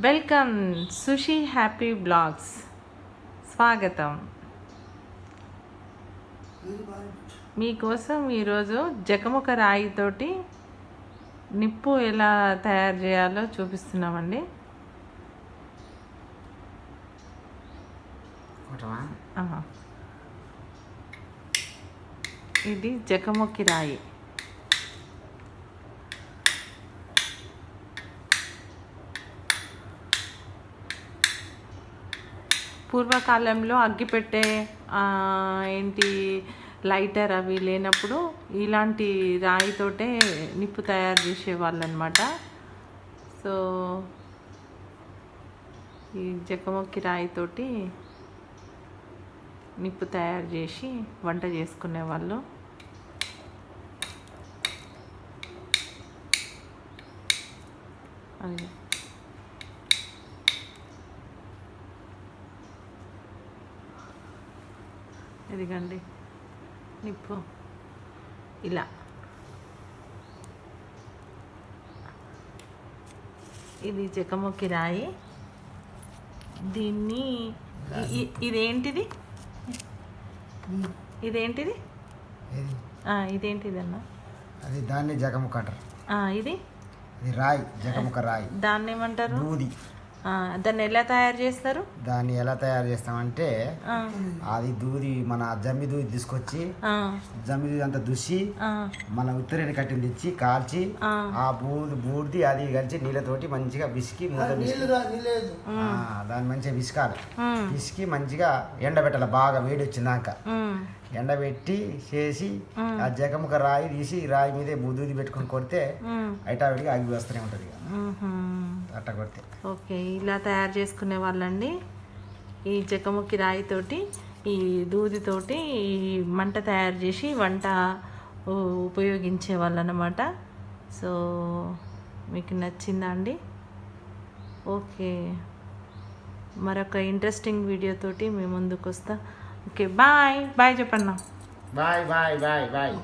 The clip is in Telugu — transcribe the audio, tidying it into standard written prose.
వెల్కమ్ సుషి హ్యాపీ బ్లాగ్స్ స్వాగతం. మీకోసం ఈరోజు జకముక రాయితోటి నిప్పు ఎలా తయారు చేయాలో చూపిస్తున్నామండి. ఇది జకముకి రాయి. పూర్వకాలంలో అగ్గిపెట్టే ఏంటి లైటర్ అవి లేనప్పుడు ఇలాంటి రాయితోటే నిప్పు తయారు చేసేవాళ్ళు అనమాట. సో ఈ జకముకి రాయితోటి నిప్పు తయారు చేసి వంట చేసుకునేవాళ్ళు. అది ఇదిగండి నిప్పు ఇలా. ఇది జకముకి రాయి. దీన్ని ఇదేంటిది ఇదేంటిది ఇదేంటిది అన్న? అది దాన్ని జకముక అంటారు. ఇది రాయి, జకముక రాయి. దాన్ని ఏమంటారు? దూది. దాన్ని ఎలా తయారు చేస్తారు? దాన్ని ఎలా తయారు చేస్తామంటే అది దూది, మన జమ్మి దూది తీసుకొచ్చి జమ్మి దూది అంతా దుసి మన ఉత్తరేని కట్టిన తెచ్చి కాల్చి ఆ బూడిది అది కలిసి నీళ్ళతోటి మంచిగా బిసికి దాన్ని మంచిగా బిసుకాలి. బిసికి మంచిగా ఎండబెట్టాలి. బాగా వేడి వచ్చినాక ఎండబెట్టి చేసి ఆ జకముక రాయి తీసి రాయి మీదే దూది పెట్టుకుని కొడితే ఐటావిడిగా ఆగి వస్తూనే ఉంటుంది అట్ట కొడితే. ఓకే, ఇలా తయారు చేసుకునే వాళ్ళండి. ఈ జకముకి రాయితోటి ఈ దూదితోటి ఈ మంట తయారు చేసి వంట ఉపయోగించే వాళ్ళు అన్నమాట. సో మీకు నచ్చిందా అండి? ఓకే, మరొక ఇంట్రెస్టింగ్ వీడియోతోటి మేము ముందుకు వస్తా. ఓకే, బాయ్ బాయ్ చెప్పన్నా. Bye bye bye bye.